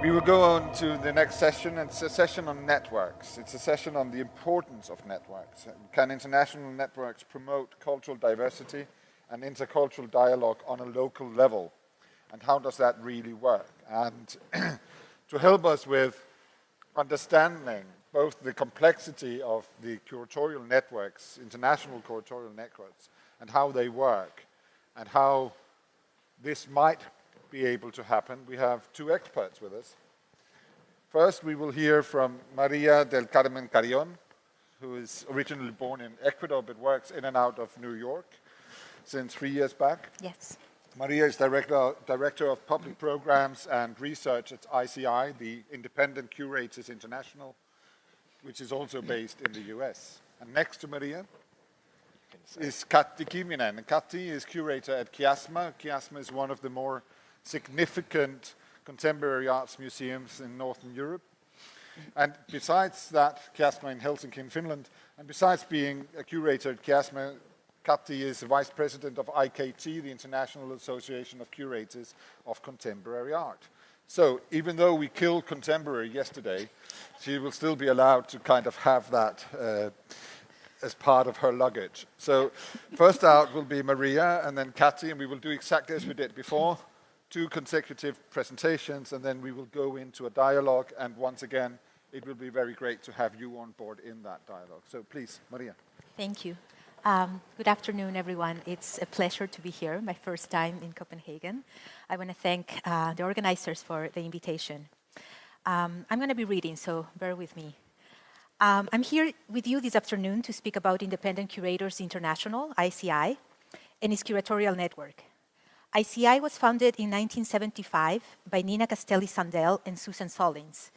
We will go on to the next session. It's a session on networks. It's a session on the importance of networks. Can international networks promote cultural diversity and intercultural dialogue on a local level? And how does that really work? And to help us with understanding both the complexity of the curatorial networks, international curatorial networks, and how they work, and how this might be able to happen, we have two experts with us. First, we will hear from María del Carmen Carrión, who is originally born in Ecuador but works in and out of New York since 3 years back. Yes. María is Director of Public Programs and Research at ICI, the Independent Curators International, which is also based in the US. And next to María is Kati Kivinen. Kati is curator at KIASMA. KIASMA is one of the more significant contemporary arts museums in Northern Europe. And besides that, KIASMA in Helsinki in Finland, and besides being a curator at KIASMA, Kati is the Vice President of IKT, the International Association of Curators of Contemporary Art. So even though we killed contemporary yesterday, she will still be allowed to kind of have that as part of her luggage. So first out will be María and then Kati, and we will do exactly as we did before. 2 consecutive presentations, and then we will go into a dialogue, and once again, it will be very great to have you on board in that dialogue. So please, María. Thank you. Good afternoon, everyone. It's a pleasure to be here, my first time in Copenhagen. I want to thank the organizers for the invitation. I'm going to be reading, so bear with me. I'm here with you this afternoon to speak about Independent Curators International, ICI, and its curatorial network. ICI was founded in 1975 by Nina Castelli-Sandell and Susan Sollins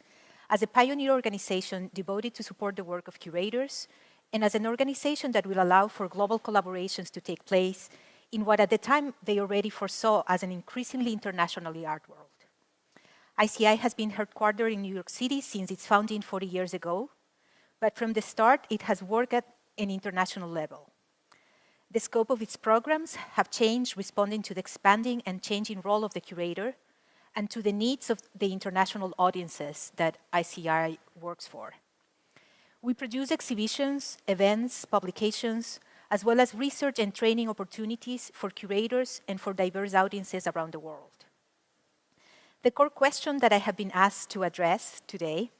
as a pioneer organization devoted to support the work of curators and as an organization that will allow for global collaborations to take place in what at the time they already foresaw as an increasingly internationally art world. ICI has been headquartered in New York City since its founding 40 years ago, but from the start it has worked at an international level. The scope of its programs have changed responding to the expanding and changing role of the curator and to the needs of the international audiences that ICI works for. We produce exhibitions, events, publications, as well as research and training opportunities for curators and for diverse audiences around the world. The core question that I have been asked to address today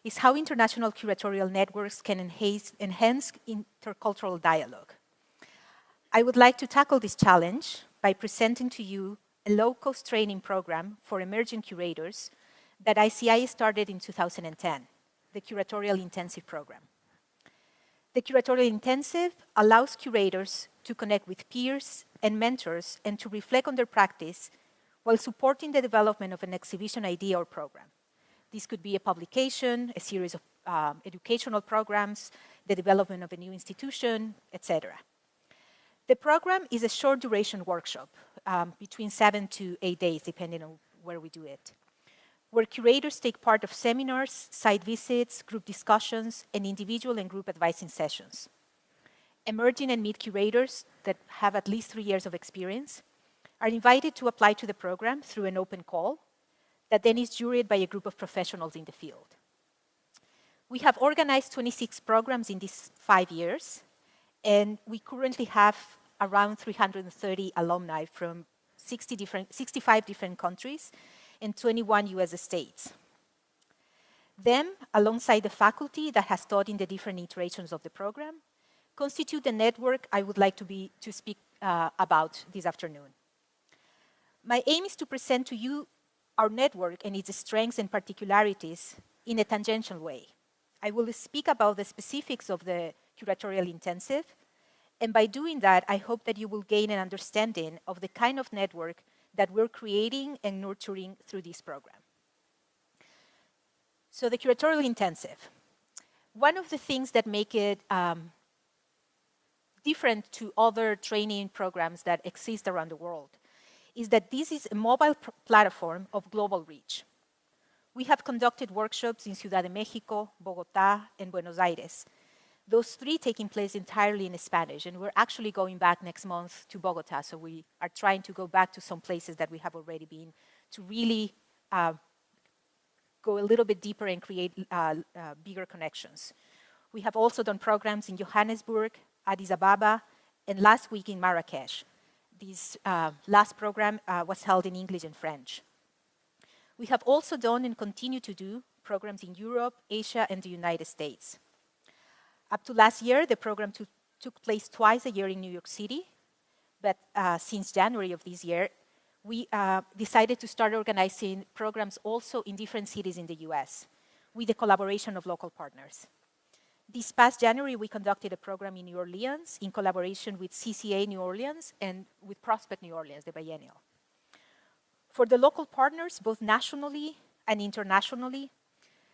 is how international curatorial networks can enhance intercultural dialogue. I would like to tackle this challenge by presenting to you a low-cost training program for emerging curators that ICI started in 2010, the Curatorial Intensive Program. The Curatorial Intensive allows curators to connect with peers and mentors and to reflect on their practice while supporting the development of an exhibition idea or program. This could be a publication, a series of educational programs, the development of a new institution, etc. The program is a short duration workshop, between 7 to 8 days, depending on where we do it, where curators take part of seminars, site visits, group discussions, and individual and group advising sessions. Emerging and mid curators that have at least 3 years of experience are invited to apply to the program through an open call that then is juried by a group of professionals in the field. We have organized 26 programs in these 5 years, and we currently have around 330 alumni from 65 different countries and 21 US states. Them, alongside the faculty that has taught in the different iterations of the program, constitute the network I would like to speak about this afternoon. My aim is to present to you our network and its strengths and particularities in a tangential way. I will speak about the specifics of the curatorial intensive, and by doing that, I hope that you will gain an understanding of the kind of network that we're creating and nurturing through this program. So the curatorial intensive. One of the things that make it different to other training programs that exist around the world is that this is a mobile platform of global reach. We have conducted workshops in Ciudad de Mexico, Bogotá, and Buenos Aires. Those 3 taking place entirely in Spanish, and we're actually going back next month to Bogotá, so we are trying to go back to some places that we have already been to really go a little bit deeper and create bigger connections. We have also done programs in Johannesburg, Addis Ababa, and last week in Marrakesh. This last program was held in English and French. We have also done and continue to do programs in Europe, Asia, and the United States. Up to last year, the program took place twice a year in New York City, but since January of this year, we decided to start organizing programs also in different cities in the US with the collaboration of local partners. This past January, we conducted a program in New Orleans in collaboration with CCA New Orleans and with Prospect New Orleans, the biennial. For the local partners, both nationally and internationally,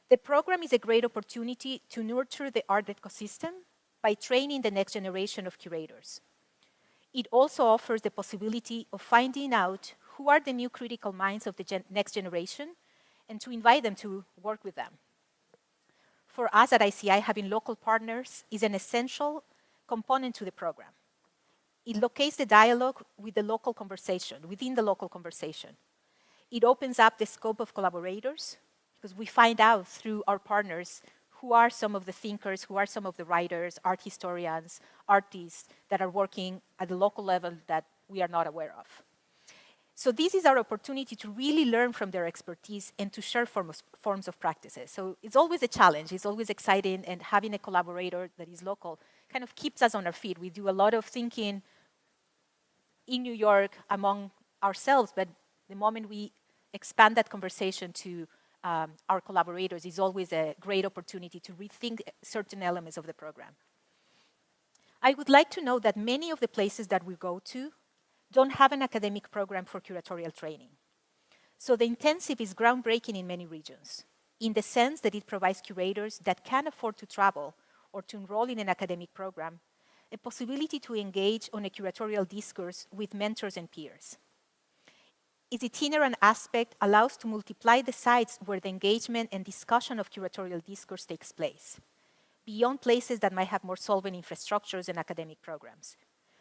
the program is a great opportunity to nurture the art ecosystem by training the next generation of curators. It also offers the possibility of finding out who are the new critical minds of the next generation and to invite them to work with them. For us at ICI, having local partners is an essential component to the program. It locates the dialogue with the local conversation, within the local conversation. It opens up the scope of collaborators, because we find out through our partners who are some of the thinkers, who are some of the writers, art historians, artists that are working at the local level that we are not aware of. So this is our opportunity to really learn from their expertise and to share forms of practices. So it's always a challenge, it's always exciting, and having a collaborator that is local kind of keeps us on our feet. We do a lot of thinking in New York among ourselves, but the moment we expand that conversation to our collaborators is always a great opportunity to rethink certain elements of the program. I would like to note that many of the places that we go to don't have an academic program for curatorial training. So the intensive is groundbreaking in many regions, in the sense that it provides curators that can afford to travel or to enroll in an academic program a possibility to engage on a curatorial discourse with mentors and peers. Its itinerant aspect allows to multiply the sites where the engagement and discussion of curatorial discourse takes place, beyond places that might have more solvent infrastructures and academic programs.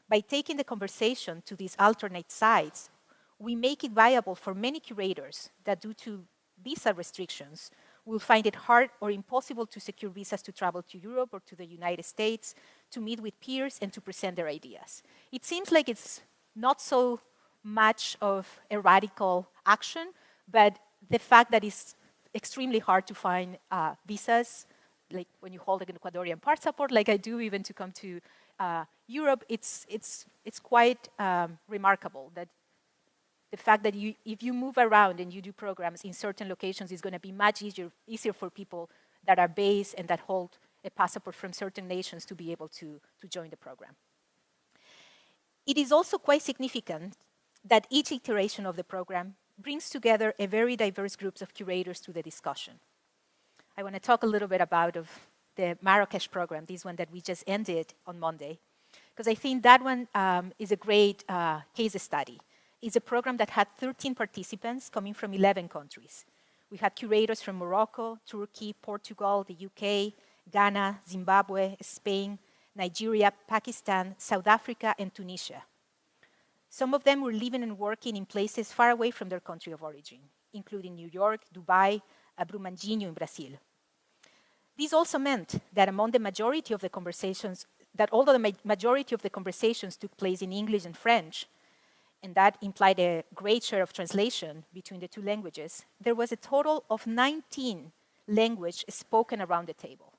By taking the conversation to these alternate sites, we make it viable for many curators that, due to visa restrictions, will find it hard or impossible to secure visas to travel to Europe or to the United States, to meet with peers and to present their ideas. It seems like it's not so much of a radical action, but the fact that it's extremely hard to find visas, like when you hold an Ecuadorian passport, like I do, even to come to Europe, it's quite remarkable that the fact that if you move around and you do programs in certain locations, is going to be much easier for people that are based and that hold a passport from certain nations to be able to join the program. It is also quite significant that each iteration of the program brings together a very diverse group of curators to the discussion. I want to talk a little bit about the Marrakesh program, this one that we just ended on Monday, because I think that one is a great case study. It's a program that had 13 participants coming from 11 countries. We had curators from Morocco, Turkey, Portugal, the UK, Ghana, Zimbabwe, Spain, Nigeria, Pakistan, South Africa, and Tunisia. Some of them were living and working in places far away from their country of origin, including New York, Dubai, Brumadinho in Brazil. This also meant that among the majority of the conversations, that although the majority of the conversations took place in English and French, and that implied a great share of translation between the two languages, there was a total of 19 languages spoken around the table.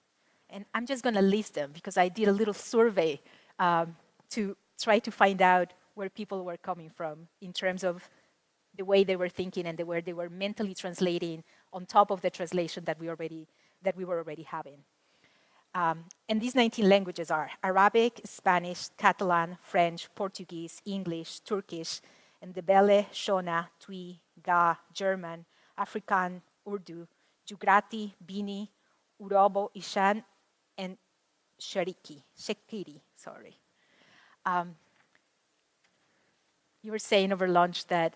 And I'm just going to list them because I did a little survey to try to find out where people were coming from in terms of the way they were thinking and the way they were mentally translating on top of the translation that we were already having. And these 19 languages are Arabic, Spanish, Catalan, French, Portuguese, English, Turkish, Ndebele, Shona, Twi, Ga, German, Afrikaan, Urdu, Jugrati, Bini, Urobo, Ishan, and Shekiri, sorry. You were saying over lunch that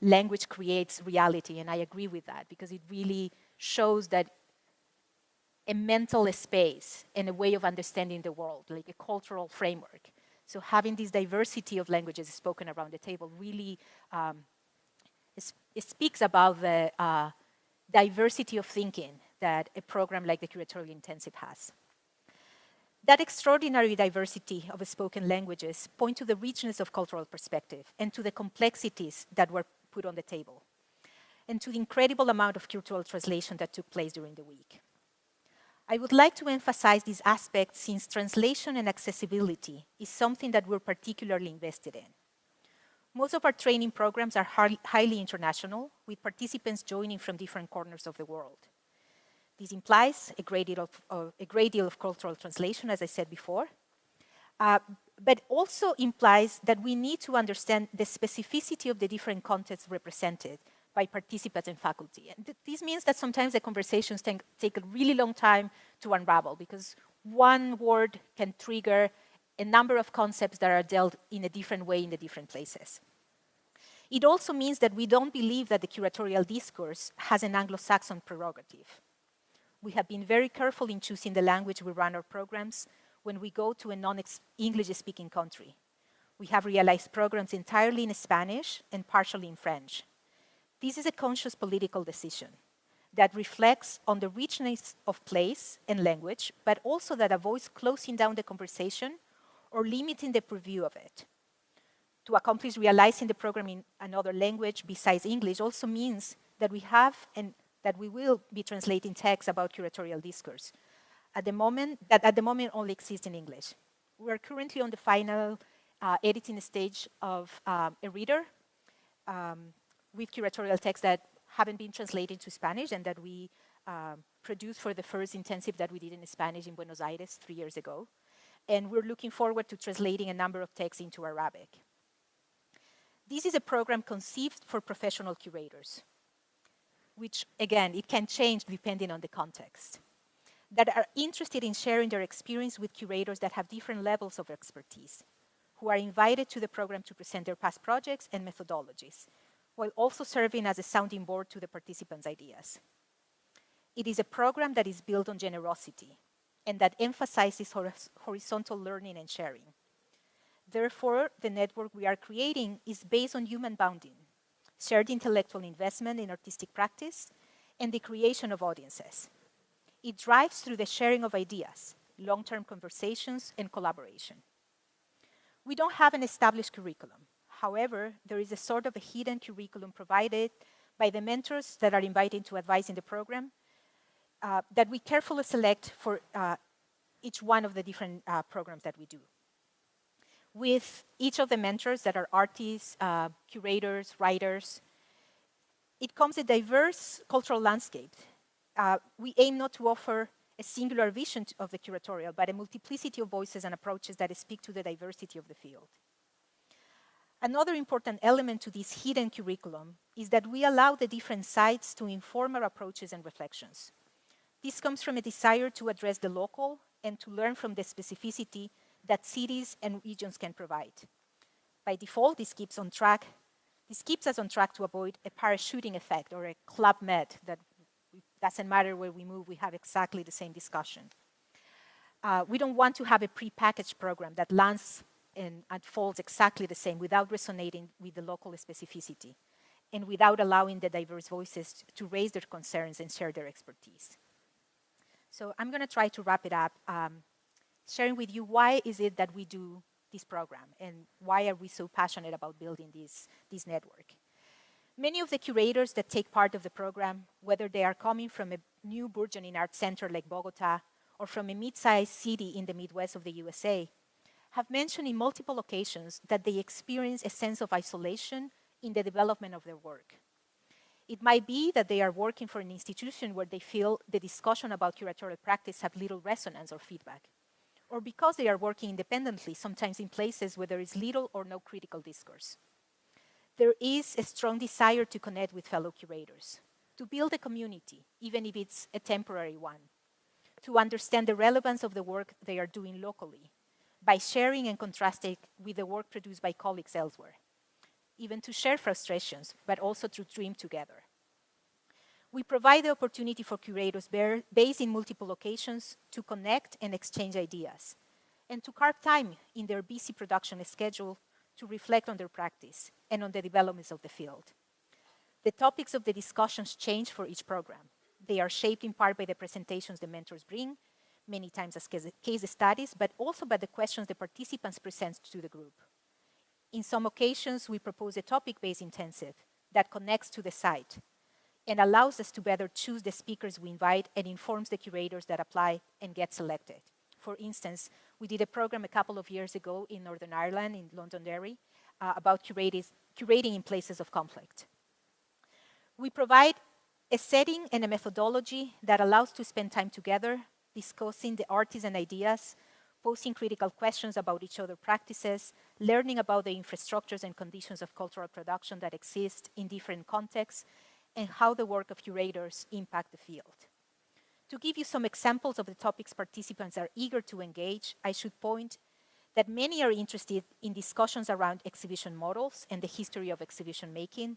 language creates reality, and I agree with that because it really shows that a mental space and a way of understanding the world, like a cultural framework. So having this diversity of languages spoken around the table really it speaks about the diversity of thinking that a program like the Curatorial Intensive has. That extraordinary diversity of spoken languages point to the richness of cultural perspective and to the complexities that were put on the table, and to the incredible amount of cultural translation that took place during the week. I would like to emphasize these aspects since translation and accessibility is something that we're particularly invested in. Most of our training programs are highly international, with participants joining from different corners of the world. This implies a great deal of cultural translation, as I said before, but also implies that we need to understand the specificity of the different contexts represented by participants and faculty. And this means that sometimes the conversations take a really long time to unravel, because one word can trigger a number of concepts that are dealt in a different way in the different places. It also means that we don't believe that the curatorial discourse has an Anglo-Saxon prerogative. We have been very careful in choosing the language we run our programs when we go to a non-English-speaking country. We have realized programs entirely in Spanish and partially in French. This is a conscious political decision that reflects on the richness of place and language, but also that avoids closing down the conversation or limiting the preview of it. To accomplish realizing the program in another language besides English also means that we have and that we will be translating texts about curatorial discourse. At the moment only exists in English. We are currently on the final editing stage of a reader with curatorial texts that haven't been translated to Spanish and that we produced for the first intensive that we did in Spanish in Buenos Aires 3 years ago. And we're looking forward to translating a number of texts into Arabic. This is a program conceived for professional curators, which, again, it can change depending on the context, that are interested in sharing their experience with curators that have different levels of expertise, who are invited to the program to present their past projects and methodologies, while also serving as a sounding board to the participants' ideas. It is a program that is built on generosity and that emphasizes horizontal learning and sharing. Therefore, the network we are creating is based on human bonding, shared intellectual investment in artistic practice, and the creation of audiences. It drives through the sharing of ideas, long-term conversations, and collaboration. We don't have an established curriculum. However, there is a sort of a hidden curriculum provided by the mentors that are invited to advise in the program that we carefully select for each one of the different programs that we do. With each of the mentors that are artists, curators, writers, it comes a diverse cultural landscape. We aim not to offer a singular vision of the curatorial, but a multiplicity of voices and approaches that speak to the diversity of the field. Another important element to this hidden curriculum is that we allow the different sides to inform our approaches and reflections. This comes from a desire to address the local and to learn from the specificity that cities and regions can provide. By default, this keeps us on track to avoid a parachuting effect or a club med that doesn't matter where we move, we have exactly the same discussion. We don't want to have a prepackaged program that lands and unfolds exactly the same without resonating with the local specificity and without allowing the diverse voices to raise their concerns and share their expertise. So I'm going to try to wrap it up, sharing with you why is it that we do this program and why are we so passionate about building this network. Many of the curators that take part of the program, whether they are coming from a new burgeoning art center like Bogota or from a mid-sized city in the Midwest of the USA, have mentioned in multiple occasions that they experience a sense of isolation in the development of their work. It might be that they are working for an institution where they feel the discussion about curatorial practice have little resonance or feedback, or because they are working independently, sometimes in places where there is little or no critical discourse. There is a strong desire to connect with fellow curators, to build a community, even if it's a temporary one, to understand the relevance of the work they are doing locally, by sharing and contrasting with the work produced by colleagues elsewhere, even to share frustrations, but also to dream together. We provide the opportunity for curators based in multiple locations to connect and exchange ideas, and to carve time in their busy production schedule to reflect on their practice and on the developments of the field. The topics of the discussions change for each program. They are shaped in part by the presentations the mentors bring, many times as case studies, but also by the questions the participants present to the group. In some occasions, we propose a topic-based intensive that connects to the site and allows us to better choose the speakers we invite and informs the curators that apply and get selected. For instance, we did a program a couple of years ago in Northern Ireland, in Londonderry, about curating in places of conflict. We provide a setting and a methodology that allows to spend time together, discussing the artists and ideas, posing critical questions about each other's practices, learning about the infrastructures and conditions of cultural production that exist in different contexts, and how the work of curators impact the field. To give you some examples of the topics participants are eager to engage, I should point that many are interested in discussions around exhibition models and the history of exhibition making,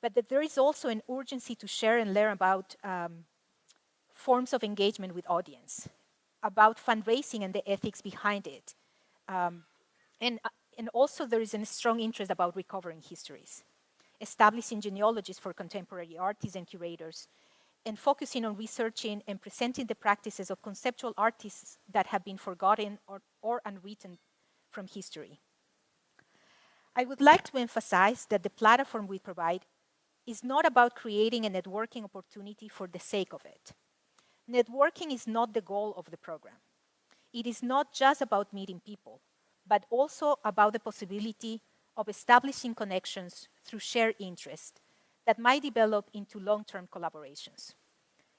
but that there is also an urgency to share and learn about forms of engagement with audience, about fundraising and the ethics behind it. And also there is a strong interest about recovering histories, establishing genealogies for contemporary artists and curators, and focusing on researching and presenting the practices of conceptual artists that have been forgotten or unwritten from history. I would like to emphasize that the platform we provide is not about creating a networking opportunity for the sake of it. Networking is not the goal of the program. It is not just about meeting people, but also about the possibility of establishing connections through shared interest that might develop into long-term collaborations.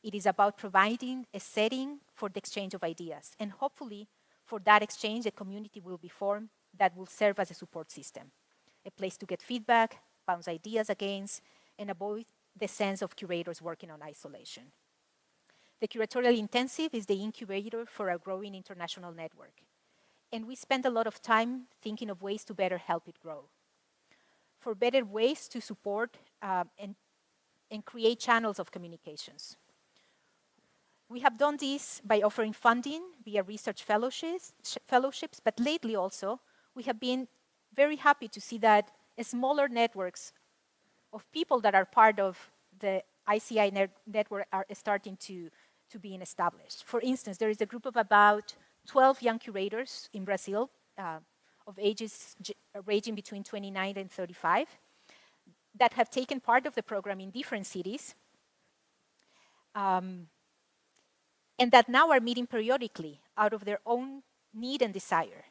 It is about providing a setting for the exchange of ideas, and hopefully for that exchange, a community will be formed that will serve as a support system, a place to get feedback, bounce ideas against, and avoid the sense of curators working on isolation. The Curatorial Intensive is the incubator for a growing international network, and we spend a lot of time thinking of ways to better help it grow, for better ways to support and create channels of communications. We have done this by offering funding via research fellowships, but lately also, we have been very happy to see that smaller networks of people that are part of the ICI network are starting to be established. For instance, there is a group of about 12 young curators in Brazil of ages ranging between 29 and 35 that have taken part of the program in different cities and that now are meeting periodically out of their own need and desire.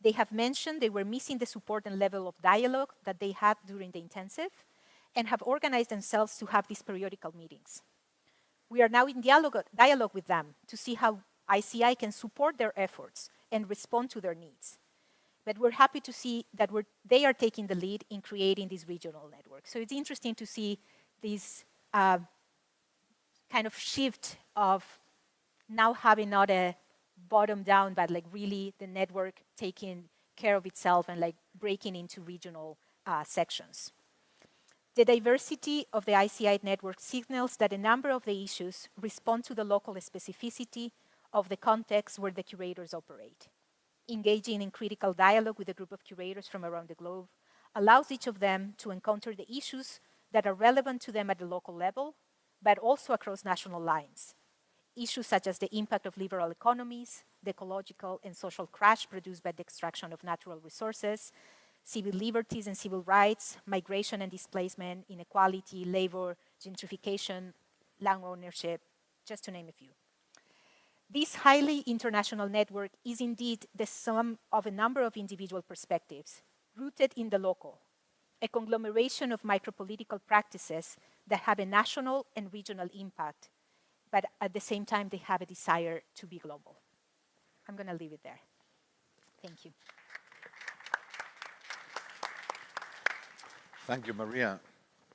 They have mentioned they were missing the support and level of dialogue that they had during the intensive and have organized themselves to have these periodical meetings. We are now in dialogue with them to see how ICI can support their efforts and respond to their needs. But we're happy to see that they are taking the lead in creating this regional network. So it's interesting to see this kind of shift of now having not a bottom down, but like really the network taking care of itself and like breaking into regional sections. The diversity of the ICI network signals that a number of the issues respond to the local specificity of the context where the curators operate. Engaging in critical dialogue with a group of curators from around the globe allows each of them to encounter the issues that are relevant to them at the local level, but also across national lines. Issues such as the impact of liberal economies, the ecological and social crash produced by the extraction of natural resources, civil liberties and civil rights, migration and displacement, inequality, labor, gentrification, land ownership, just to name a few. This highly international network is indeed the sum of a number of individual perspectives, rooted in the local, a conglomeration of micropolitical practices that have a national and regional impact, but at the same time, they have a desire to be global. I'm going to leave it there. Thank you. Thank you, Maria.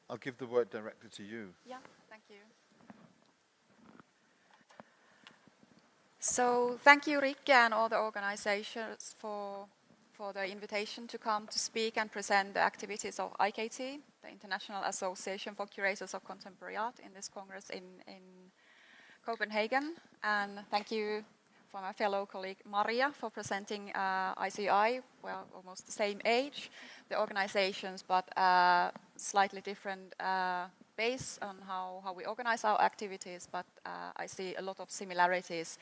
I'll give the word directly to you. Yeah, thank you. So thank you, Rikke, and all the organizations for the invitation to come to speak and present the activities of IKT, the International Association for Curators of Contemporary Art, in this Congress in Copenhagen. And thank you for my fellow colleague María for presenting ICI, well, almost the same age, the organizations, but slightly different base on how we organize our activities, but I see a lot of similarities,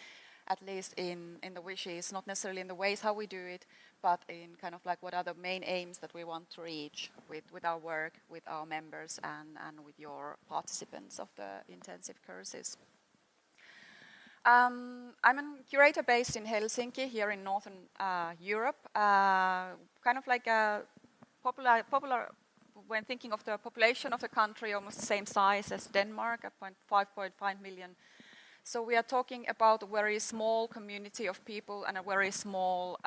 at least in the wishes, not necessarily in the ways how we do it, but in kind of like what are the main aims that we want to reach with our work, with our members, and with your participants of the intensive courses. I'm a curator based in Helsinki, here in Northern Europe, kind of like a popular, when thinking of the population of the country, almost the same size as Denmark, at 5.5 million. So we are talking about a very small community of people and a very small,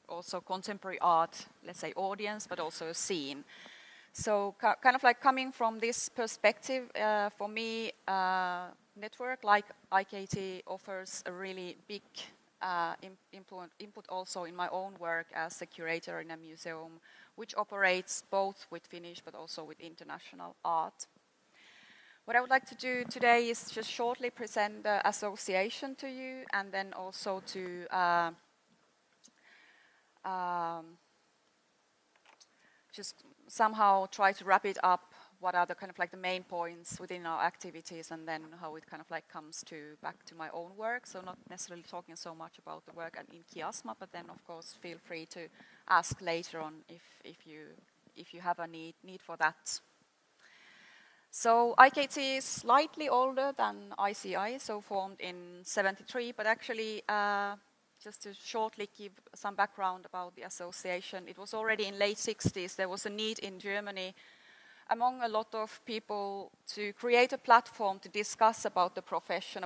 also contemporary art, let's say, audience, but also a scene. So kind of like coming from this perspective, for me, network like IKT offers a really big input also in my own work as a curator in a museum, which operates both with Finnish but also with international art. What I would like to do today is just shortly present the association to you, and then also to just somehow try to wrap it up. What are the kind of like the main points within our activities, and then how it kind of like comes back to my own work. So not necessarily talking so much about the work in KIASMA, but then of course feel free to ask later on if you have a need for that. So IKT is slightly older than ICI, so formed in '73, but actually just to shortly give some background about the association, it was already in late 60s. There was a need in Germany among a lot of people to create a platform to discuss about the profession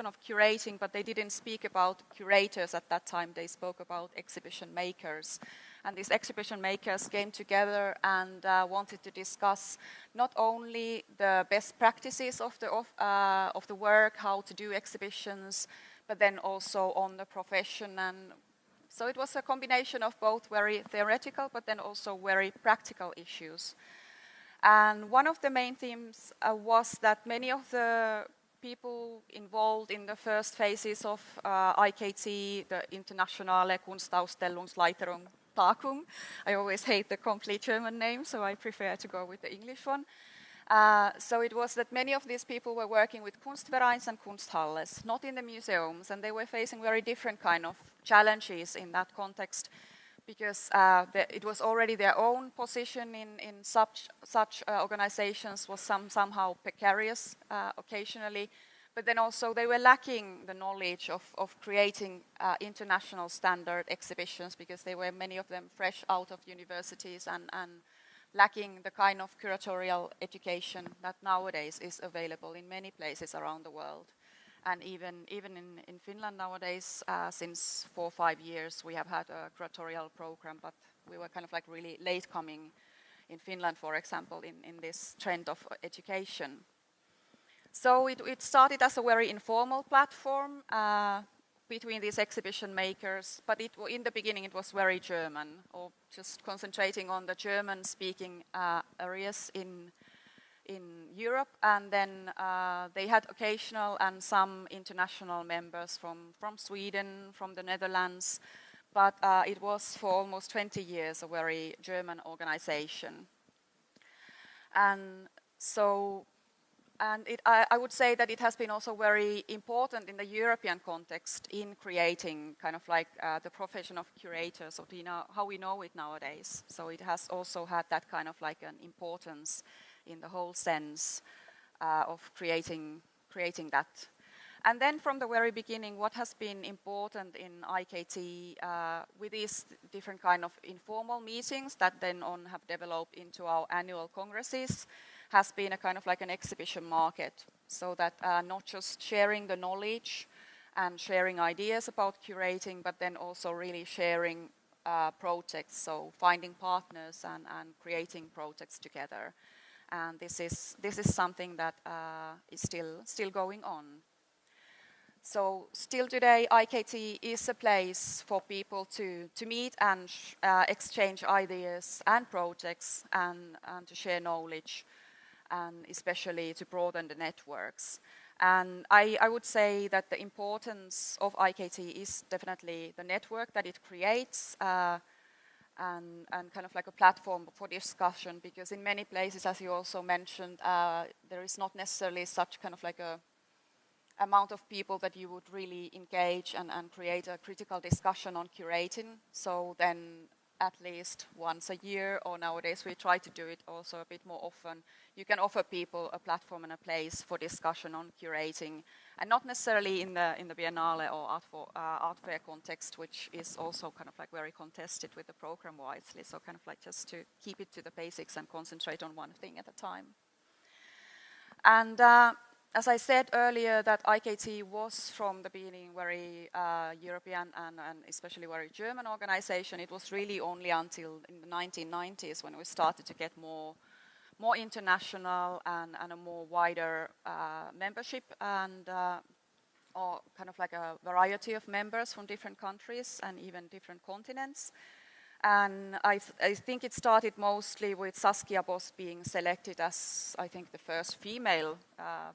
of curating, but they didn't speak about curators at that time. They spoke about exhibition makers. And these exhibition makers came together and wanted to discuss not only the best practices of the work, how to do exhibitions, but then also on the profession. And so it was a combination of both very theoretical, but then also very practical issues. And one of the main themes was that many of the people involved in the first phases of IKT, the Internationale Kunstausstellungsleiterung Tagung. I always hate the complete German name, so I prefer to go with the English one. So it was that many of these people were working with Kunstvereins and Kunsthalles, not in the museums, and they were facing very different kind of challenges in that context, because it was already their own position in such organizations was somehow precarious occasionally, but then also they were lacking the knowledge of creating international standard exhibitions, because they were many of them fresh out of universities and lacking the kind of curatorial education that nowadays is available in many places around the world. And even in Finland nowadays, since 4 or 5 years, we have had a curatorial program, but we were kind of like really late coming in Finland, for example, in this trend of education. So it started as a very informal platform between these exhibition makers, but in the beginning it was very German, or just concentrating on the German-speaking areas in Europe, and then they had occasional and some international members from Sweden, from the Netherlands, but it was for almost 20 years a very German organization. And so, I would say that it has been also very important in the European context in creating kind of like the profession of curators, or how we know it nowadays. So it has also had that kind of like an importance in the whole sense of creating that. And then from the very beginning, what has been important in IKT with these different kind of informal meetings that then have developed into our annual congresses has been a kind of like an exhibition market, so that not just sharing the knowledge and sharing ideas about curating, but then also really sharing projects, so finding partners and creating projects together. And this is something that is still going on. So still today, IKT is a place for people to meet and exchange ideas and projects and to share knowledge, and especially to broaden the networks. And I would say that the importance of IKT is definitely the network that it creates, and kind of like a platform for discussion, because in many places, as you also mentioned, there is not necessarily such kind of like a amount of people that you would really engage and create a critical discussion on curating. So then at least once a year, or nowadays we try to do it also a bit more often, you can offer people a platform and a place for discussion on curating, and not necessarily in the Biennale or art fair context, which is also kind of like very contested with the program wisely. So kind of like just to keep it to the basics and concentrate on one thing at a time. And as I said earlier, that IKT was from the beginning very European and especially very German organization. It was really only until in the 1990s when we started to get more international and a more wider membership, and or kind of like a variety of members from different countries and even different continents. And I think it started mostly with Saskia Boss being selected as, I think, the first female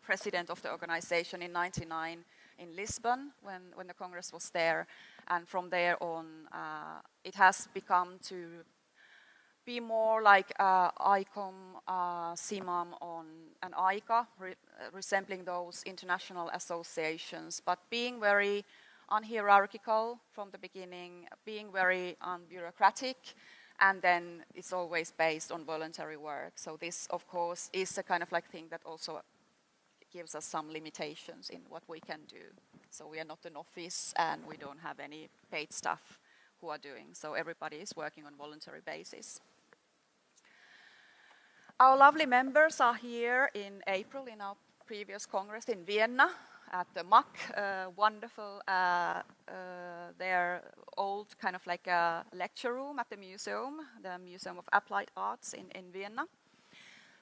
president of the organization in '99 in Lisbon when the Congress was there. And from there on, it has become to be more like ICOM, CIMAM, and ICA, resembling those international associations, but being very unhierarchical from the beginning, being very unbureaucratic, and then it's always based on voluntary work. So this, of course, is a kind of like thing that also gives us some limitations in what we can do. So we are not an office, and we don't have any paid staff who are doing. So everybody is working on voluntary basis. Our lovely members are here in April in our previous Congress in Vienna, at the MAC, wonderful, their old kind of like a lecture room at the Museum of Applied Arts in Vienna.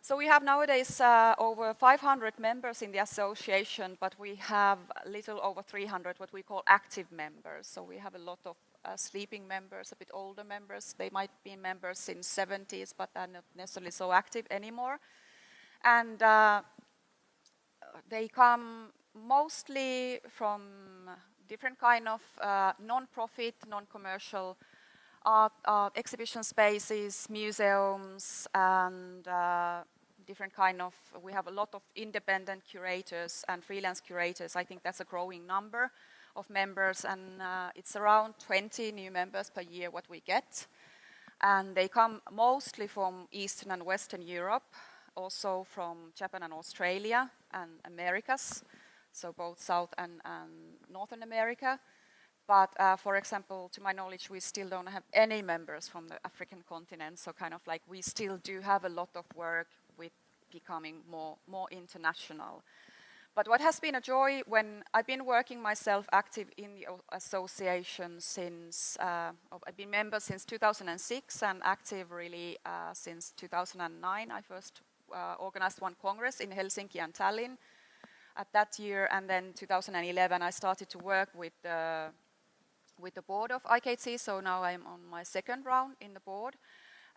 So we have nowadays over 500 members in the association, but we have a little over 300 what we call active members. So we have a lot of sleeping members, a bit older members. They might be members since 70s, but are not necessarily so active anymore. And they come mostly from different kind of non-profit, non-commercial art exhibition spaces, museums, and different kind of, we have a lot of independent curators and freelance curators. I think that's a growing number of members, and it's around 20 new members per year what we get. And they come mostly from Eastern and Western Europe, also from Japan and Australia and Americas, so both South and Northern America. But for example, to my knowledge, we still don't have any members from the African continent, so kind of like we still do have a lot of work with becoming more international. But what has been a joy when I've been working myself active in the association since, I've been member since 2006 and active really since 2009. I first organized one congress in Helsinki and Tallinn at that year, and then 2011 I started to work with the board of IKT, so now I'm on my second round in the board.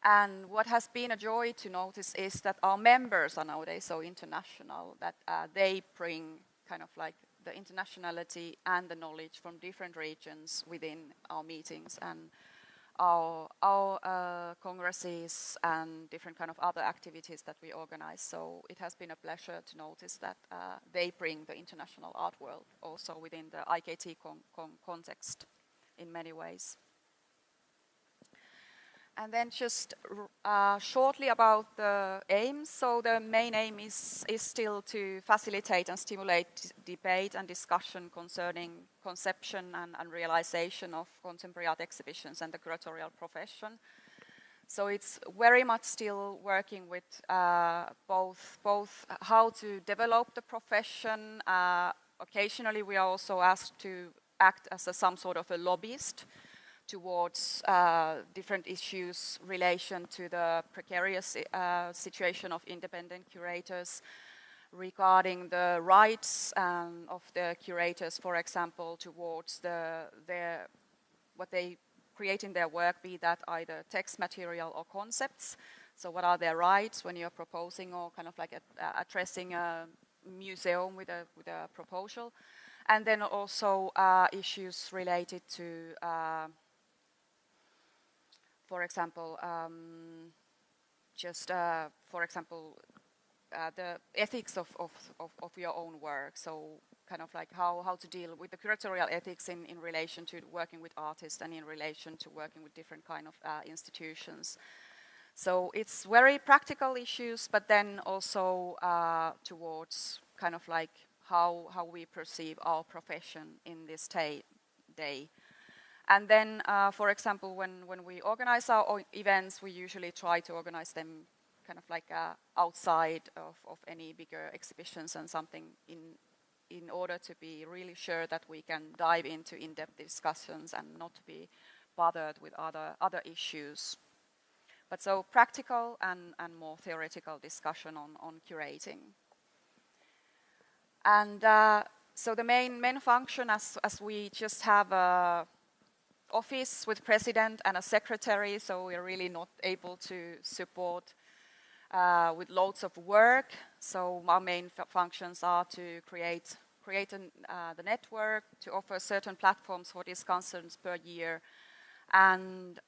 And what has been a joy to notice is that our members are nowadays so international that they bring kind of like the internationality and the knowledge from different regions within our meetings and our congresses and different kind of other activities that we organize. So it has been a pleasure to notice that they bring the international art world also within the IKT context in many ways. And then just shortly about the aims. So the main aim is still to facilitate and stimulate debate and discussion concerning conception and realization of contemporary art exhibitions and the curatorial profession. So it's very much still working with both how to develop the profession. Occasionally we are also asked to act as some sort of a lobbyist towards different issues relation to the precarious situation of independent curators, regarding the rights of the curators, for example, towards what they create in their work, be that either text material or concepts. So what are their rights when you're proposing or kind of like addressing a museum with a proposal. And then also issues related to, for example, the ethics of your own work. So kind of like how to deal with the curatorial ethics in relation to working with artists and in relation to working with different kind of institutions. So it's very practical issues, but then also towards kind of like how we perceive our profession in this day. And then, for example, when we organize our own events, we usually try to organize them kind of like outside of any bigger exhibitions and something in order to be really sure that we can dive into in-depth discussions and not to be bothered with other issues. But so practical and more theoretical discussion on curating. And so the main function, as we just have a office with president and a secretary, so we're really not able to support with loads of work. So our main functions are to create the network, to offer certain platforms for discussions per year, and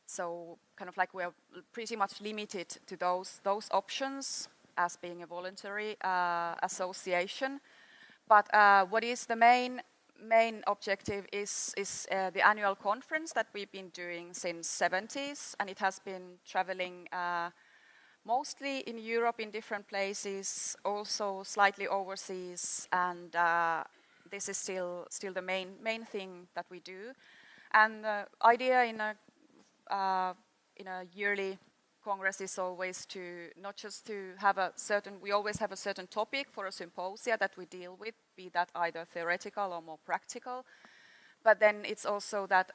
so kind of like we're pretty much limited to those options as being a voluntary association. But what is the main objective is the annual conference that we've been doing since 70s, and it has been traveling mostly in Europe in different places, also slightly overseas, and this is still the main thing that we do. And the idea in a yearly Congress is always to not just to have we always have a certain topic for a symposia that we deal with, be that either theoretical or more practical. But then it's also that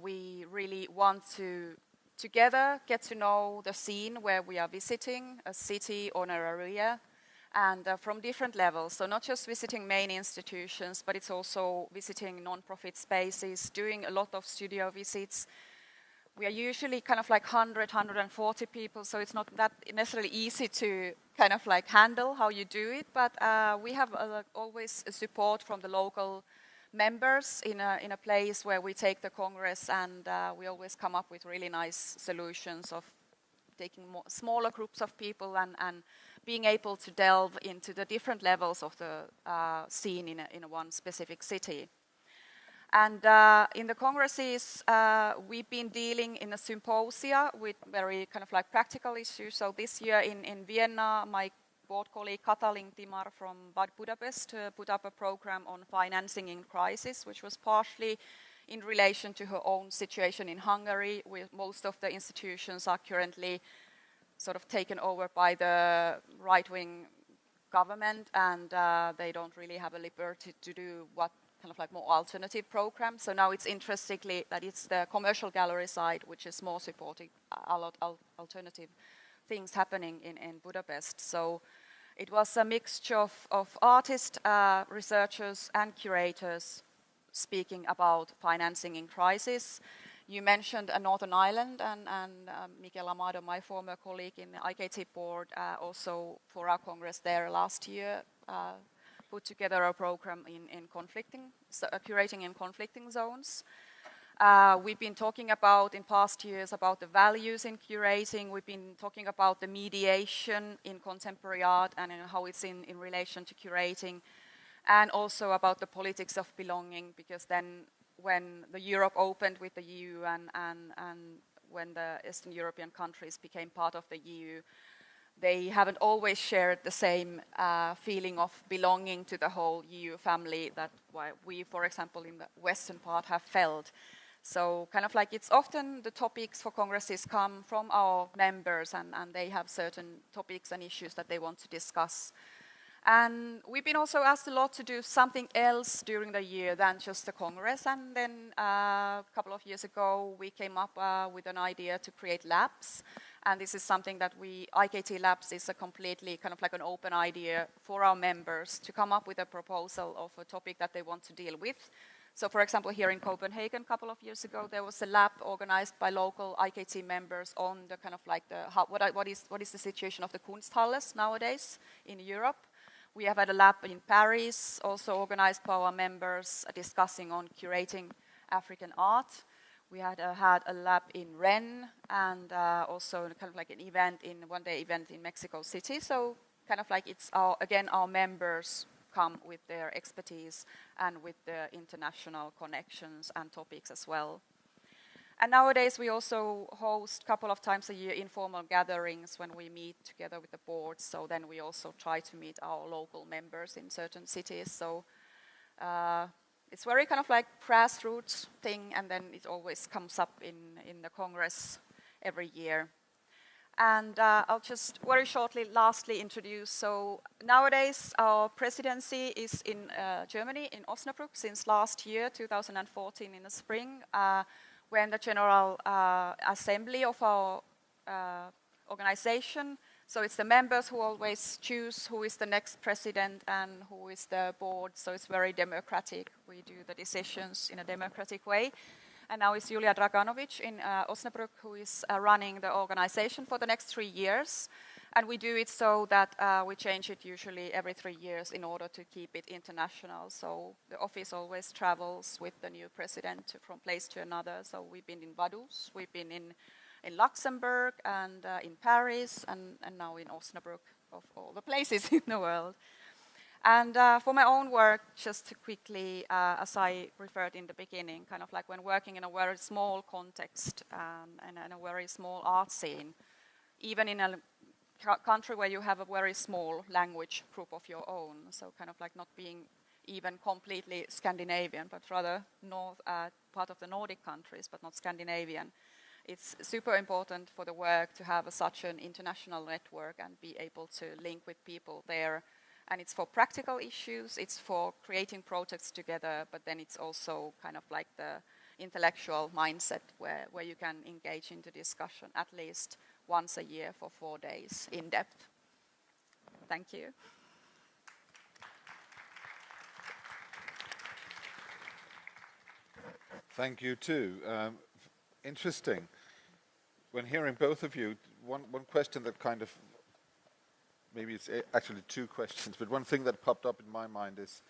we really want to together get to know the scene where we are visiting, a city or an area, and from different levels. So not just visiting main institutions, but it's also visiting non-profit spaces, doing a lot of studio visits. We are usually kind of like 100, 140 people, so it's not that necessarily easy to kind of like handle how you do it, but we have always a support from the local members in a place where we take the Congress, and we always come up with really nice solutions of taking smaller groups of people and being able to delve into the different levels of the scene in one specific city. And in the congresses, we've been dealing in a symposia with very kind of like practical issues. So this year in Vienna, my board colleague Katalin Timar from Budapest put up a program on financing in crisis, which was partially in relation to her own situation in Hungary, where most of the institutions are currently sort of taken over by the right-wing government, and they don't really have a liberty to do what kind of like more alternative programs. So now it's interestingly that it's the commercial gallery side which is more supporting a lot of alternative things happening in Budapest. So it was a mixture of artists, researchers and curators speaking about financing in crisis. You mentioned Northern Ireland, and Mikel Amado, my former colleague in the IKT board, also for our Congress there last year, put together a program in curating in conflicting zones. We've been talking about, in past years, about the values in curating. We've been talking about the mediation in contemporary art and how it's in relation to curating, and also about the politics of belonging, because then when the Europe opened with the EU and when the Eastern European countries became part of the EU, they haven't always shared the same feeling of belonging to the whole EU family that we, for example, in the Western part have felt. So kind of like it's often the topics for congresses come from our members, and they have certain topics and issues that they want to discuss. And we've been also asked a lot to do something else during the year than just the Congress. And then a couple of years ago, we came up with an idea to create labs. And this is something that IKT Labs is a completely kind of like an open idea for our members to come up with a proposal of a topic that they want to deal with. So for example, here in Copenhagen a couple of years ago, there was a lab organized by local IKT members on the kind of like what is the situation of the Kunsthalles nowadays in Europe. We have had a lab in Paris, also organized by our members, discussing on curating African art. We had a lab in Rennes, and also kind of like an one-day event in Mexico City. So kind of like it's our members come with their expertise and with their international connections and topics as well. And nowadays we also host a couple of times a year informal gatherings when we meet together with the board. So then we also try to meet our local members in certain cities. So it's very kind of like grassroots thing, and then it always comes up in the Congress every year. And I'll just very shortly, lastly, introduce. So nowadays, our presidency is in Germany, in Osnabrück, since last year, 2014, in the spring, when the General Assembly of our organization. So it's the members who always choose who is the next president and who is the board. So it's very democratic. We do the decisions in a democratic way. And now it's Julia Draganovic in Osnabrück who is running the organization for the next 3 years. And we do it so that we change it usually every 3 years in order to keep it international. So the office always travels with the new president from place to another. So we've been in Vaduz, we've been in Luxembourg, and in Paris, and now in Osnabrück, of all the places in the world. And for my own work, just to quickly, as I referred in the beginning, kind of like when working in a very small context and in a very small art scene, even in a country where you have a very small language group of your own, so kind of like not being even completely Scandinavian, but rather part of the Nordic countries, but not Scandinavian. It's super important for the work to have such an international network and be able to link with people there. And it's for practical issues, it's for creating projects together, but then it's also kind of like the intellectual mindset where you can engage into discussion at least once a year for 4 days in depth. Thank you. Thank you too. Interesting. When hearing both of you, one question that kind of, maybe it's actually 2 questions, but one thing that popped up in my mind is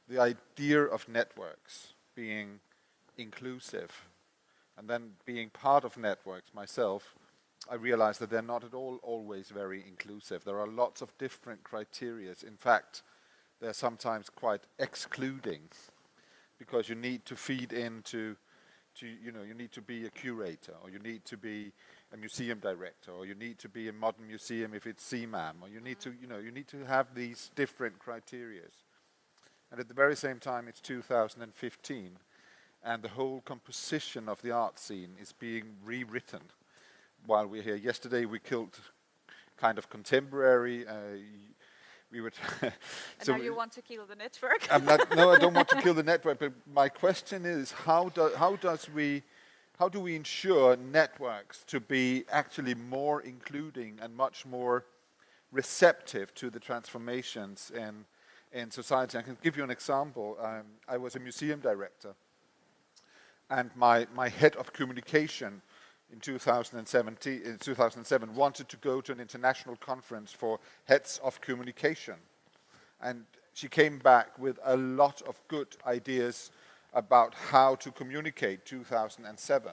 the idea of networks being inclusive. And then being part of networks myself, I realized that they're not at all always very inclusive. There are lots of different criteria. In fact, they're sometimes quite excluding, because you need to feed into you need to be a curator, or you need to be a museum director, or you need to be a modern museum if it's CMAM, or you need to, you need to have these different criteria. And at the very same time, it's 2015, and the whole composition of the art scene is being rewritten while we're here. Yesterday we killed kind of contemporary. We would. And now you want to kill the network? No, I don't want to kill the network. But my question is, how do we ensure networks to be actually more including and much more receptive to the transformations in society? I can give you an example. I was a museum director, and my head of communication in 2007 wanted to go to an international conference for heads of communication. And she came back with a lot of good ideas about how to communicate 2007.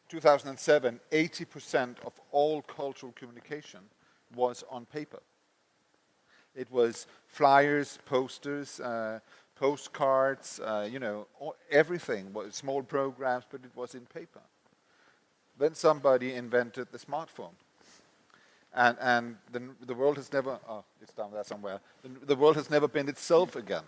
2007, 80% of all cultural communication was on paper. It was flyers, posters, postcards, everything was small programs, but it was in paper. Then somebody invented the smartphone. And the world has never, it's down there somewhere, the world has never been itself again.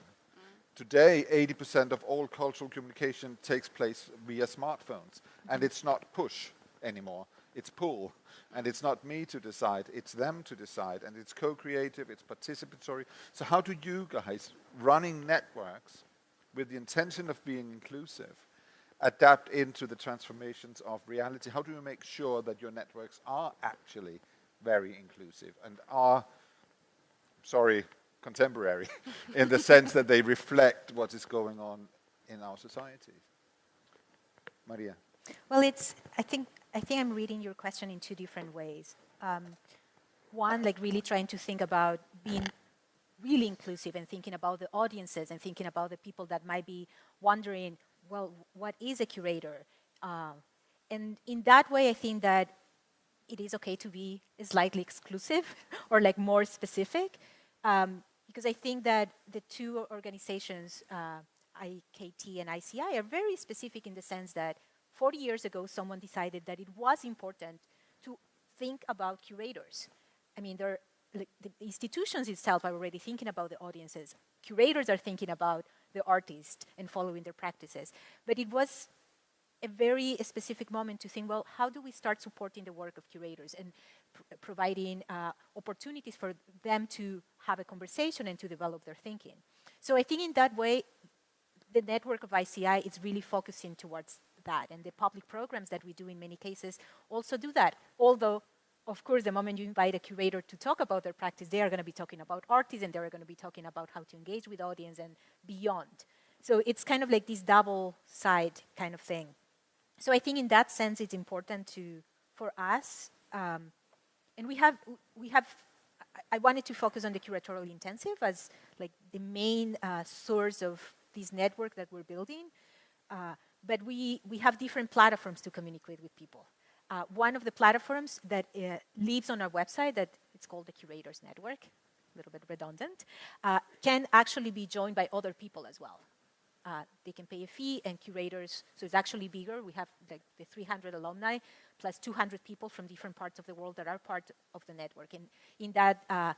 Today, 80% of all cultural communication takes place via smartphones. And it's not push anymore, it's pull. And it's not me to decide, it's them to decide. And it's co-creative, it's participatory. So how do you guys, running networks with the intention of being inclusive, adapt into the transformations of reality? How do you make sure that your networks are actually very inclusive and are, contemporary in the sense that they reflect what is going on in our societies. Maria. Well, I think I'm reading your question in two different ways. One, like really trying to think about being really inclusive and thinking about the audiences and thinking about the people that might be wondering, well, what is a curator? And in that way, I think that it is okay to be slightly exclusive or like more specific, because I think that the two organizations, IKT and ICI, are very specific in the sense that 40 years ago, someone decided that it was important to think about curators. I mean, like, the institutions itself are already thinking about the audiences. Curators are thinking about the artists and following their practices. But it was a very specific moment to think, well, how do we start supporting the work of curators and providing opportunities for them to have a conversation and to develop their thinking? So I think in that way, the network of ICI is really focusing towards that. And the public programs that we do in many cases also do that. Although, of course, the moment you invite a curator to talk about their practice, they are going to be talking about artists and they're going to be talking about how to engage with audience and beyond. So it's kind of like this double side kind of thing. So I think in that sense, it's important for us, and I wanted to focus on the curatorial intensive as like the main source of this network that we're building. But we have different platforms to communicate with people. One of the platforms that lives on our website, that it's called the Curators Network, a little bit redundant, can actually be joined by other people as well. They can pay a fee, and curators, so it's actually bigger. We have the 300 alumni plus 200 people from different parts of the world that are part of the network. And in that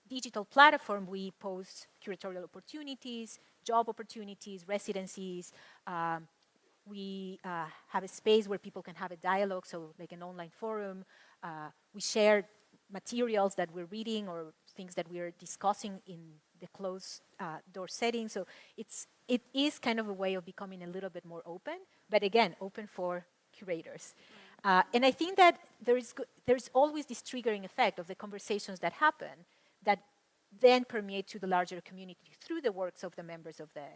digital platform, we post curatorial opportunities, job opportunities, residencies. We have a space where people can have a dialogue, so like an online forum. We share materials that we're reading or things that we're discussing in the closed door setting. So it is kind of a way of becoming a little bit more open, but again, open for curators. And I think that there's always this triggering effect of the conversations that happen that then permeate to the larger community through the works of the members of the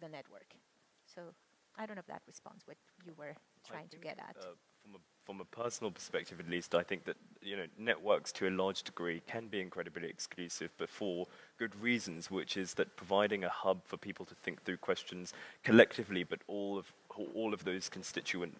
network. So I don't know if that responds what you were trying to get at. From a personal perspective, at least, I think that networks to a large degree can be incredibly exclusive, but for good reasons, which is that providing a hub for people to think through questions collectively, but all of those constituent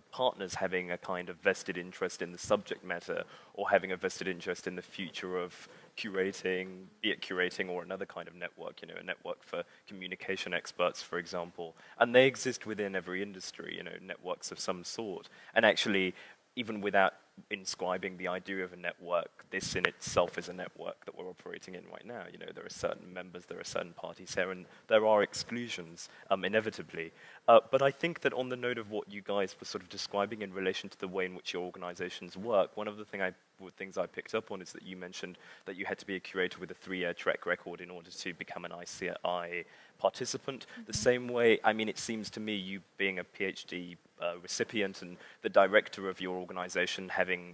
partners having a kind of vested interest in the subject matter or having a vested interest in the future of curating, be it curating or another kind of network, a network for communication experts, for example. And they exist within every industry, networks of some sort. And actually, even without inscribing the idea of a network, this in itself is a network that we're operating in right now. There are certain members, there are certain parties here, and there are exclusions, inevitably. But I think that on the note of what you guys were sort of describing in relation to the way in which your organizations work, one of the things I picked up on is that you mentioned that you had to be a curator with a 3-year track record in order to become an ICI participant. Mm-hmm. The same way, it seems to me, you being a PhD recipient and the director of your organization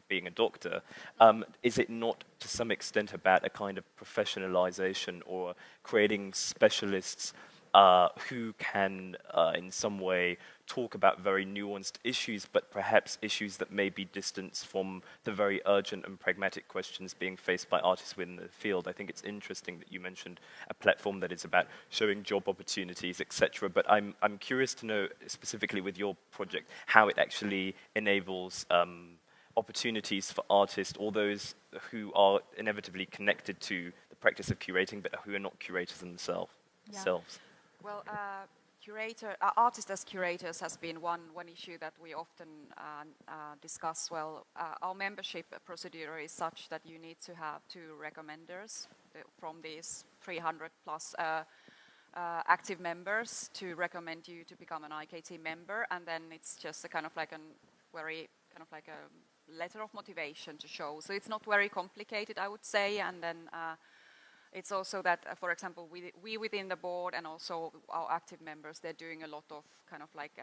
being a doctor, is it not to some extent about a kind of professionalization or creating specialists who can in some way talk about very nuanced issues, but perhaps issues that may be distant from the very urgent and pragmatic questions being faced by artists within the field? I think it's interesting that you mentioned a platform that is about showing job opportunities, etc. But I'm curious to know specifically with your project how it actually enables opportunities for artists, or those who are inevitably connected to the practice of curating, but who are not curators themselves. Yeah. Well, artists as curators has been one issue that we often discuss. Well, our membership procedure is such that you need to have 2 recommenders from these 300 plus active members to recommend you to become an IKT member, and then it's just a kind of like a very kind of like a letter of motivation to show. So it's not very complicated, I would say, and then it's also that, for example, we within the board and also our active members, they're doing a lot of kind of like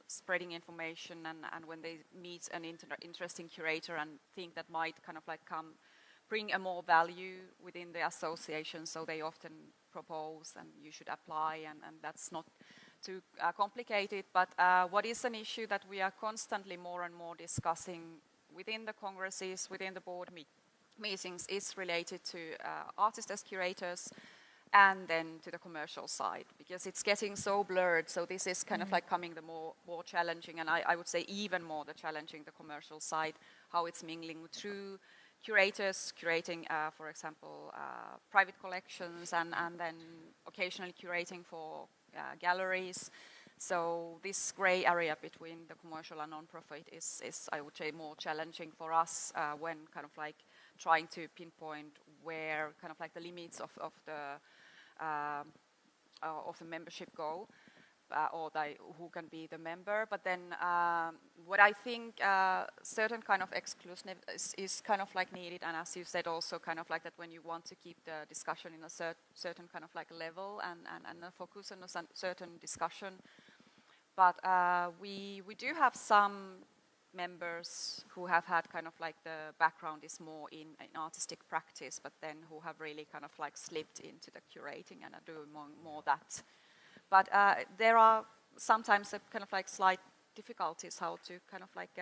spreading information, and when they meet an interesting curator and think that might kind of like bring a more value within the association, so they often propose and you should apply, and that's not too complicated. But what is an issue that we are constantly more and more discussing within the congresses, within the board meetings, is related to artists as curators, and then to the commercial side, because it's getting so blurred. So this is kind of like coming the more challenging, and I would say even more the challenging, the commercial side, how it's mingling through curators, curating, for example, private collections, and then occasionally curating for galleries. So this gray area between the commercial and non-profit is, I would say, more challenging for us when kind of like trying to pinpoint where kind of like the limits of the membership go, or who can be the member. But then what I think certain kind of exclusiveness is kind of like needed, and as you said also kind of like that when you want to keep the discussion in a certain kind of like level and focus on a certain discussion. But we do have some members who have had kind of like the background is more in artistic practice, but then who have really kind of like slipped into the curating and are doing more that. But there are sometimes kind of like slight difficulties how to kind of like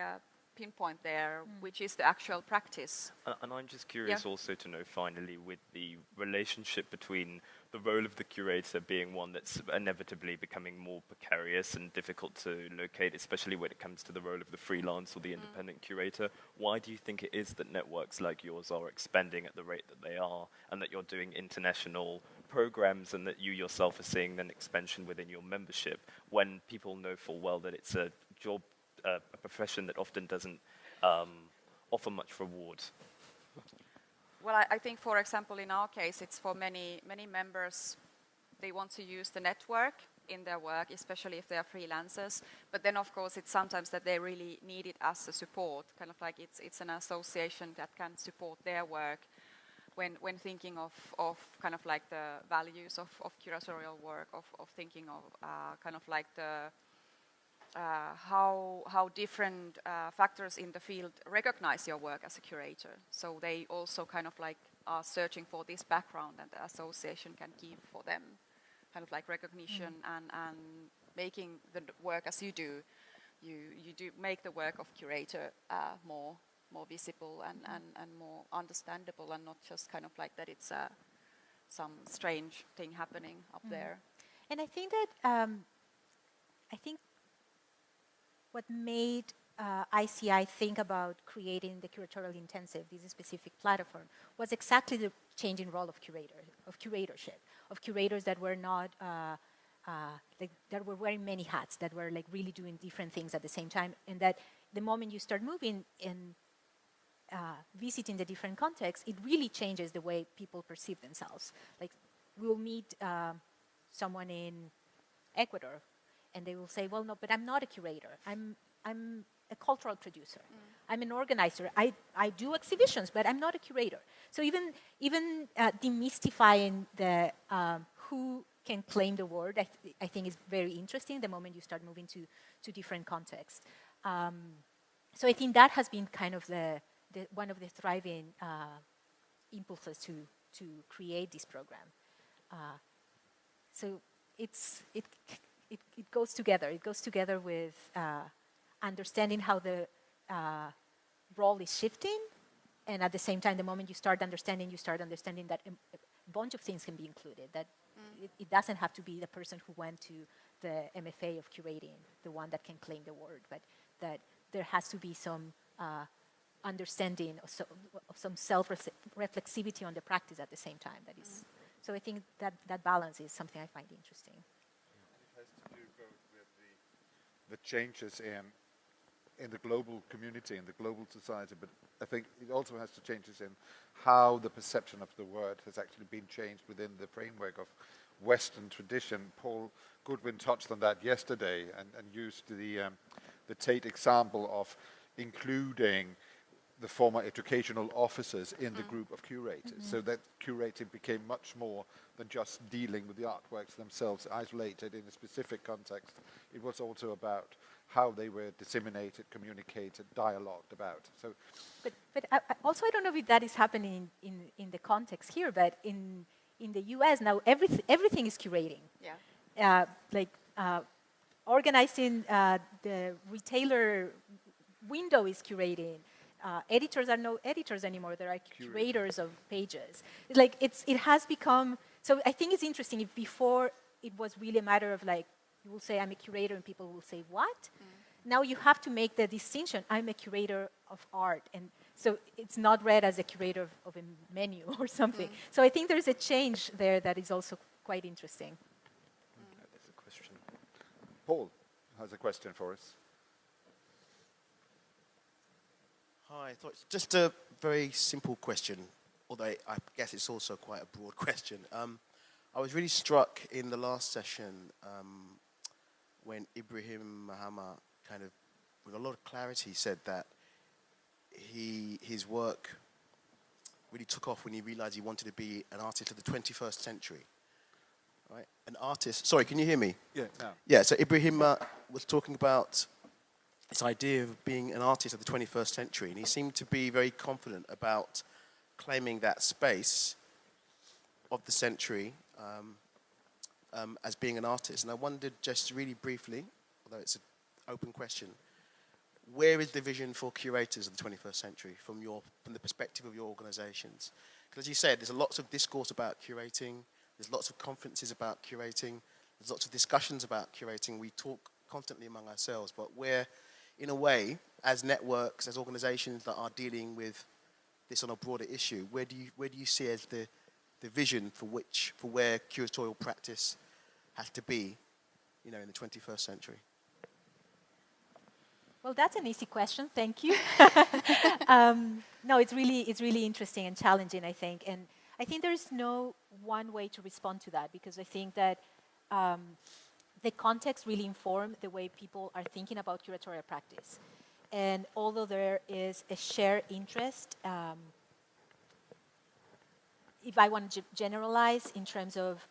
pinpoint there, which is the actual practice. And I'm just curious also to know finally, with the relationship between the role of the curator being one that's inevitably becoming more precarious and difficult to locate, especially when it comes to the role of the freelance or the independent curator. Why do you think it is that networks like yours are expanding at the rate that they are, and that you're doing international programs, and that you yourself are seeing an expansion within your membership, when people know full well that it's a job, a profession that often doesn't offer much reward? Well, I think, for example, in our case, it's for many members, they want to use the network in their work, especially if they are freelancers. But then, of course, it's sometimes that they really need it as a support, kind of like it's an association that can support their work when thinking of kind of like the values of curatorial work, of thinking of kind of like the how different factors in the field recognize your work as a curator. So they also kind of like are searching for this background, and the association can give for them kind of like recognition and making the work as you do. You do make the work of curator more visible and more understandable, and not just kind of like that it's some strange thing happening up there. And I think that what made ICI think about creating the curatorial intensive, this specific platform, was exactly the changing role of curatorship, of curators that were not like that were wearing many hats, that were like really doing different things at the same time, and that the moment you start moving and visiting the different contexts, it really changes the way people perceive themselves. Like, we'll meet someone in Ecuador, and they will say, well, no, but I'm not a curator. I'm a cultural producer. I'm an organizer. I do exhibitions, but I'm not a curator. So even demystifying the who can claim the word, I think is very interesting the moment you start moving to different contexts. So I think that has been kind of the one of the thriving impulses to create this program. So it goes together. It goes together with understanding how the role is shifting, and at the same time, the moment you start understanding that a bunch of things can be included. That it doesn't have to be the person who went to the MFA of curating, the one that can claim the word, but that there has to be some understanding of some self-reflexivity on the practice at the same time. That is. So I think that balance is something I find interesting. It has to do both with the changes in the global community, in the global society, but I think it also has to changes in how the perception of the word has actually been changed within the framework of Western tradition. Paul Goodwin touched on that yesterday and used the Tate example of including the former educational officers in the group of curators, so that curating became much more than just dealing with the artworks themselves isolated in a specific context. It was also about how they were disseminated, communicated, dialogued about. So, But also, I don't know if that is happening in the context here, but in the U.S. now, everything is curating. Yeah. Organizing the retailer window is curating. Editors are no editors anymore. There are curators of pages. It has become. So I think it's interesting. If before it was really a matter of like, you will say I'm a curator and people will say what? Now you have to make the distinction. I'm a curator of art, and so it's not read as a curator of a menu or something. So I think there's a change there that is also quite interesting. There's a question. Paul has a question for us. Hi, it's just a very simple question, although I guess it's also quite a broad question. I was really struck in the last session when Ibrahim Mahama kind of, with a lot of clarity, said that his work really took off when he realized he wanted to be an artist of the 21st century. Right? An artist. Sorry, can you hear me? Yeah, no. Yeah, so Ibrahim was talking about this idea of being an artist of the 21st century, and he seemed to be very confident about claiming that space of the century as being an artist. And I wondered just really briefly, although it's an open question, where is the vision for curators of the 21st century from the perspective of your organizations? Because as you said, there's lots of discourse about curating, there's lots of conferences about curating, there's lots of discussions about curating. We talk constantly among ourselves, but where, in a way, as networks, as organizations that are dealing with this on a broader issue, where do you see as the vision for where curatorial practice has to be, in the 21st century? Well, that's an easy question. Thank you. No, it's really interesting and challenging, I think. And I think there is no one way to respond to that, because I think that the context really informs the way people are thinking about curatorial practice. And although there is a shared interest, if I want to generalize in terms of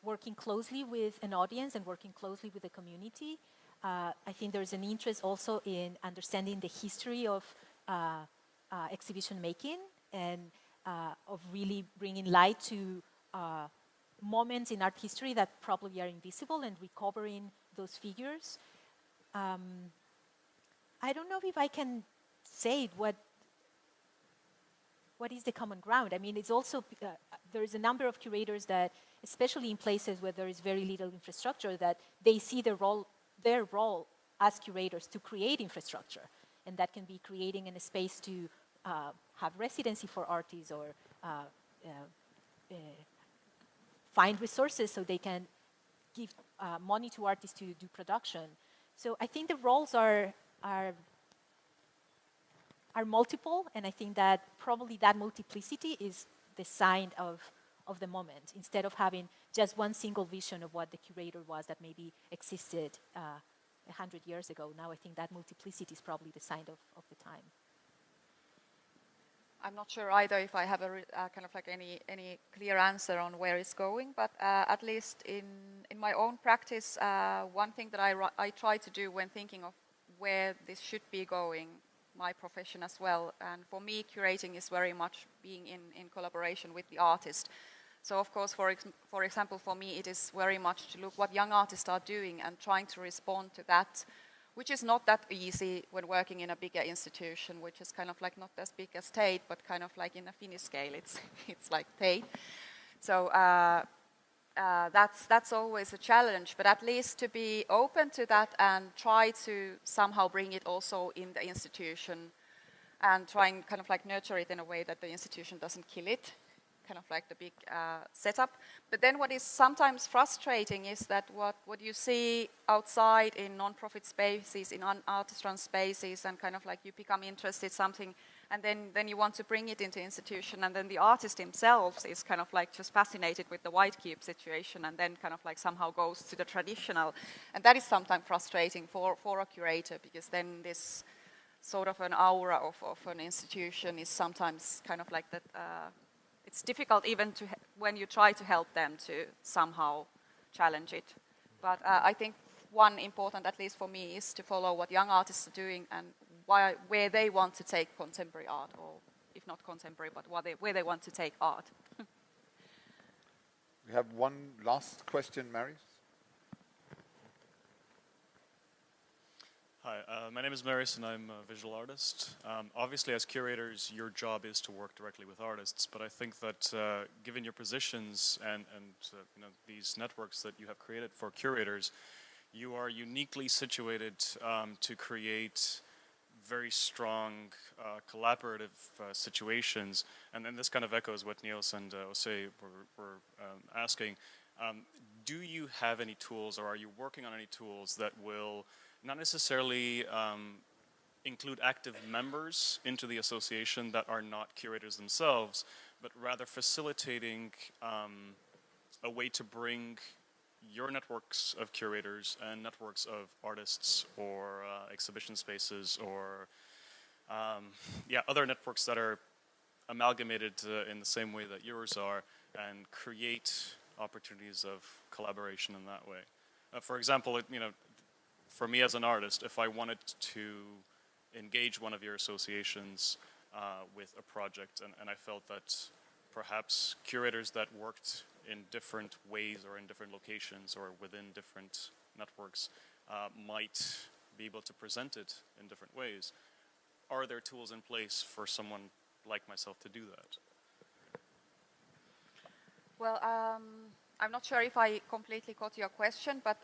working closely with an audience and working closely with the community, I think there's an interest also in understanding the history of exhibition making and of really bringing light to moments in art history that probably are invisible and recovering those figures. I don't know if I can say what is the common ground. I mean, it's also, there's a number of curators that, especially in places where there is very little infrastructure, that they see their role as curators to create infrastructure. And that can be creating a space to have residency for artists or find resources so they can give money to artists to do production. So I think the roles are multiple, and I think that probably that multiplicity is the sign of the moment, instead of having just one single vision of what the curator was that maybe existed 100 years ago. Now I think that multiplicity is probably the sign of the time. I'm not sure either if I have kind of like any clear answer on where it's going, but at least in my own practice, one thing that I try to do when thinking of where this should be going, my profession as well, and for me curating is very much being in collaboration with the artist. So of course, for example, for me it is very much to look what young artists are doing and trying to respond to that, which is not that easy when working in a bigger institution, which is kind of like not as big as Tate, but kind of like in a Finnish scale, it's like Tate. So that's always a challenge, but at least to be open to that and try to somehow bring it also in the institution and try and kind of like nurture it in a way that the institution doesn't kill it, kind of like the big setup. But then what is sometimes frustrating is that what you see outside in non-profit spaces, in artisan spaces, and kind of like you become interested in something, and then you want to bring it into institution, and then the artist himself is kind of like just fascinated with the white cube situation, and then kind of like somehow goes to the traditional. And that is sometimes frustrating for a curator, because then this sort of an aura of an institution is sometimes kind of like that. It's difficult even when you try to help them to somehow challenge it. But I think one important, at least for me, is to follow what young artists are doing and where they want to take contemporary art, or if not contemporary, but where they want to take art. We have one last question, Mary. Hi, my name is Marius and I'm a visual artist. Obviously, as curators, your job is to work directly with artists, but I think that given your positions and you know, these networks that you have created for curators, you are uniquely situated to create very strong collaborative situations. And then this kind of echoes what Niels and Osei were asking. Do you have any tools, or are you working on any tools that will not necessarily include active members into the association that are not curators themselves, but rather facilitating a way to bring your networks of curators and networks of artists or exhibition spaces or other networks that are amalgamated in the same way that yours are, and create opportunities of collaboration in that way. For example, for me as an artist, if I wanted to engage one of your associations with a project, and I felt that perhaps curators that worked in different ways or in different locations or within different networks might be able to present it in different ways, are there tools in place for someone like myself to do that? Well, I'm not sure if I completely got your question, but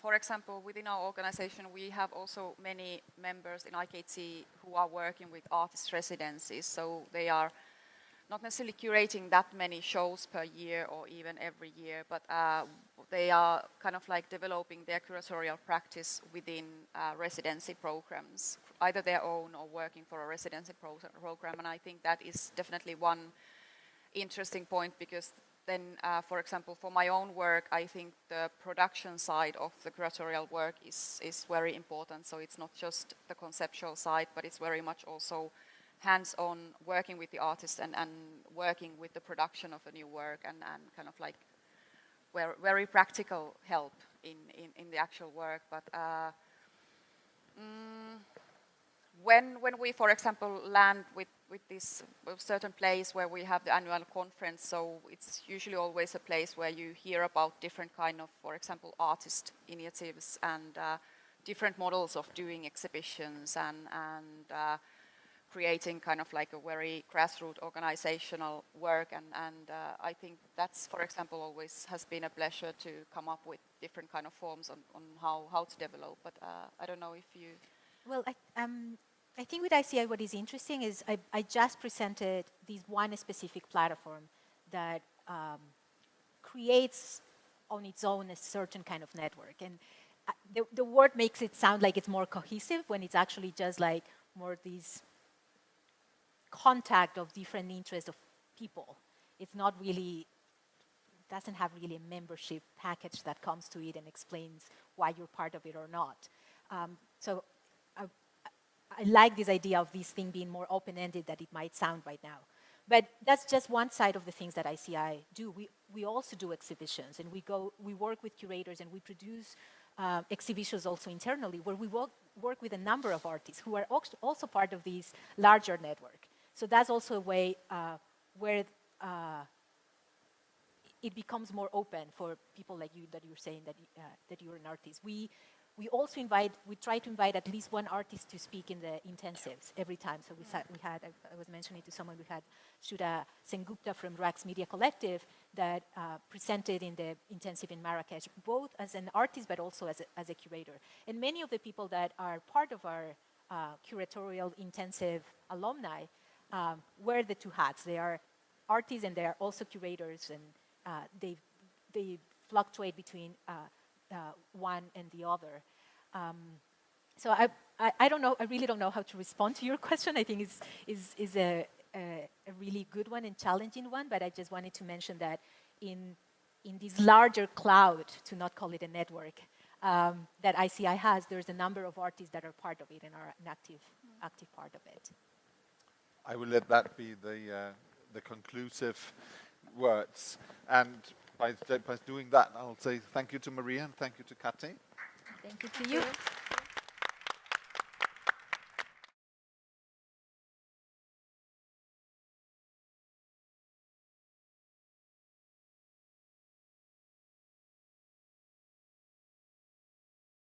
for example, within our organization, we have also many members in IKT who are working with artist residencies. So they are not necessarily curating that many shows per year or even every year, but they are kind of like developing their curatorial practice within residency programs, either their own or working for a residency program. And I think that is definitely one interesting point, because then, for example, for my own work, I think the production side of the curatorial work is very important. So it's not just the conceptual side, but it's very much also hands-on working with the artist and working with the production of a new work and kind of like very practical help in the actual work. But when we, for example, land with this certain place where we have the annual conference, so it's usually always a place where you hear about different kind of, for example, artist initiatives and different models of doing exhibitions and creating kind of like a very grassroots organizational work. And I think that's, for example, always has been a pleasure to come up with different kind of forms on how to develop. But I don't know if you... Well, I think with ICI what is interesting is I just presented this one specific platform that creates on its own a certain kind of network. And the word makes it sound like it's more cohesive when it's actually just like more these contact of different interests of people. It's not really, doesn't have really a membership package that comes to it and explains why you're part of it or not. So I like this idea of this thing being more open-ended than it might sound right now. But that's just one side of the things that ICI do. We also do exhibitions, and we work with curators, and we produce exhibitions also internally, where we work with a number of artists who are also part of this larger network. So that's also a way where it becomes more open for people like you, that you're saying that you're an artist. We also try to invite at least one artist to speak in the intensives every time. So I was mentioning to someone, we had Shudha Sengupta from Rax Media Collective that presented in the intensive in Marrakesh, both as an artist but also as a curator. And many of the people that are part of our curatorial intensive alumni wear the two hats. They are artists and they are also curators, and they fluctuate between one and the other. So I don't know. I really don't know how to respond to your question. I think is a really good one and challenging one. But I just wanted to mention that in this larger cloud, to not call it a network, that ICI has, there's a number of artists that are part of it and are an active part of it. I will let that be the conclusive words. And by doing that, I'll say thank you to Maria and thank you to Kati. Thank you to you.